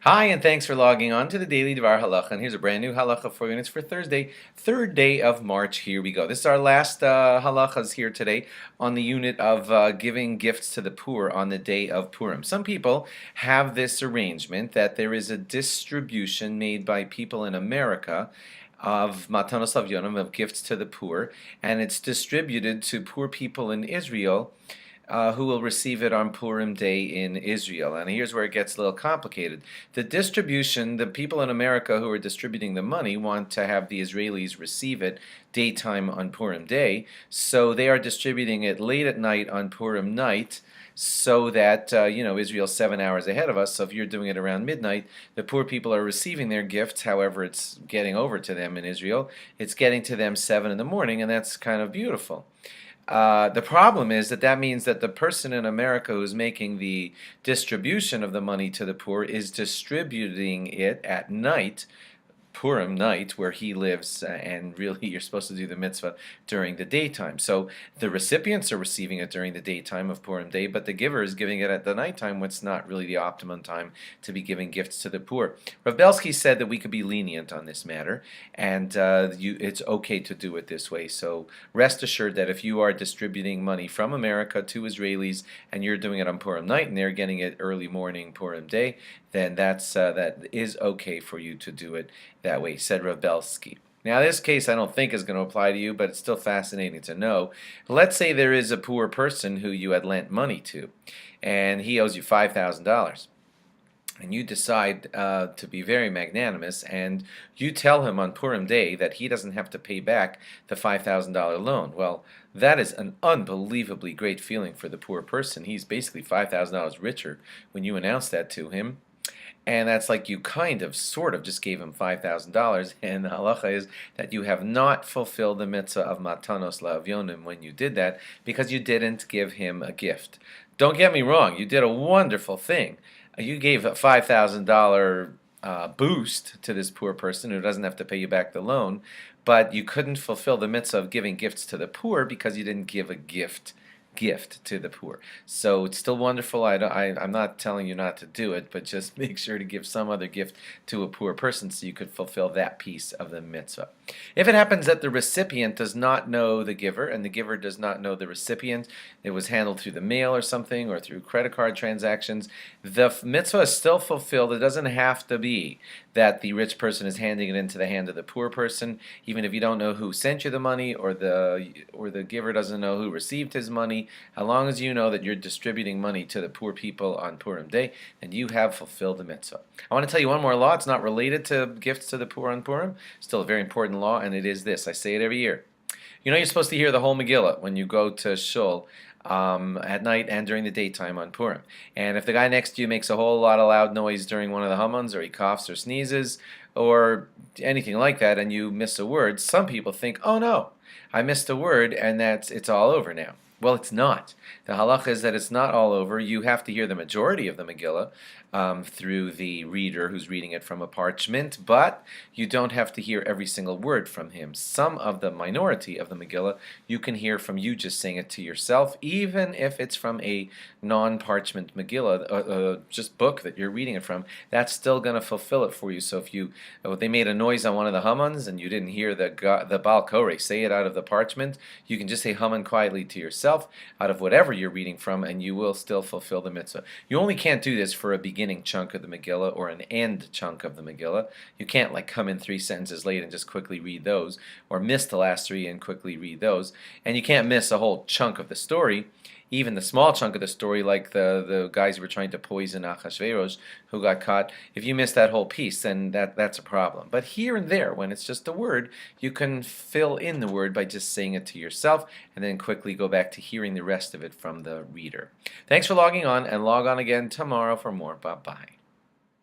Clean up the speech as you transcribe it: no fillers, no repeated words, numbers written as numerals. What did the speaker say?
Hi, and thanks for logging on to the Daily DVAR Halacha. And here's a brand new halacha for you, and it's for Thursday, 3rd day of March. Here we go. This is our last halachas here today on the unit of giving gifts to the poor on the day of Purim. Some people have this arrangement that there is a distribution made by people in America of matanos avyonim, of gifts to the poor, and it's distributed to poor people in Israel who will receive it on Purim Day in Israel. And here's where it gets a little complicated. The distribution, the people in America who are distributing the money want to have the Israelis receive it daytime on Purim Day, so they are distributing it late at night on Purim night, so that, Israel's 7 hours ahead of us. So if you're doing it around midnight, the poor people are receiving their gifts, however it's getting over to them in Israel. It's getting to them 7 in the morning, and that's kind of beautiful. The problem is that means that the person in America who's making the distribution of the money to the poor is distributing it at night, Purim night, where he lives, and really you're supposed to do the mitzvah during the daytime. So the recipients are receiving it during the daytime of Purim Day, but the giver is giving it at the nighttime, what's not really the optimum time to be giving gifts to the poor. Rav Belsky said that we could be lenient on this matter, and it's okay to do it this way. So rest assured that if you are distributing money from America to Israelis, and you're doing it on Purim night, and they're getting it early morning Purim Day, then that is okay for you to do it that way, said Rav Belsky. Now, this case I don't think is going to apply to you, but it's still fascinating to know. Let's say there is a poor person who you had lent money to, and he owes you $5,000. And you decide to be very magnanimous, and you tell him on Purim Day that he doesn't have to pay back the $5,000 loan. Well, that is an unbelievably great feeling for the poor person. He's basically $5,000 richer when you announce that to him. And that's like you sort of just gave him $5,000, and the halacha is that you have not fulfilled the mitzvah of matanos la'avyonim when you did that, because you didn't give him a gift. Don't get me wrong, you did a wonderful thing. You gave a $5,000 boost to this poor person who doesn't have to pay you back the loan, but you couldn't fulfill the mitzvah of giving gifts to the poor because you didn't give a gift to the poor. So it's still wonderful. I'm not telling you not to do it, but just make sure to give some other gift to a poor person so you could fulfill that piece of the mitzvah. If it happens that the recipient does not know the giver and the giver does not know the recipient, it was handled through the mail or something or through credit card transactions, the mitzvah is still fulfilled. It doesn't have to be that the rich person is handing it into the hand of the poor person, even if you don't know who sent you the money or the giver doesn't know who received his money. As long as you know that you're distributing money to the poor people on Purim Day, then you have fulfilled the mitzvah. I want to tell you one more law. It's not related to gifts to the poor on Purim. Still a very important law, and it is this. I say it every year. You know you're supposed to hear the whole Megillah when you go to shul at night and during the daytime on Purim. And if the guy next to you makes a whole lot of loud noise during one of the Hammons, or he coughs or sneezes, or anything like that, and you miss a word, some people think, oh no, I missed a word, and it's all over now. Well, it's not. The halacha is that it's not all over. You have to hear the majority of the Megillah through the reader who's reading it from a parchment, but you don't have to hear every single word from him. Some of the minority of the Megillah you can hear from you just saying it to yourself, even if it's from a non-parchment Megillah, just book that you're reading it from. That's still going to fulfill it for you. So if they made a noise on one of the Hammons and you didn't hear the Baal Koreh say it out of the parchment, you can just say Haman quietly to yourself out of whatever you're reading from, and you will still fulfill the mitzvah. You only can't do this for a beginning chunk of the Megillah or an end chunk of the Megillah. You can't come in 3 sentences late and just quickly read those, or miss the last 3 and quickly read those. And you can't miss a whole chunk of the story, even the small chunk of the story, like the guys who were trying to poison Achashverosh, who got caught. If you miss that whole piece, then that's a problem. But here and there, when it's just a word, you can fill in the word by just saying it to yourself, and then quickly go back to hearing the rest of it from the reader. Thanks for logging on, and log on again tomorrow for more. Bye-bye.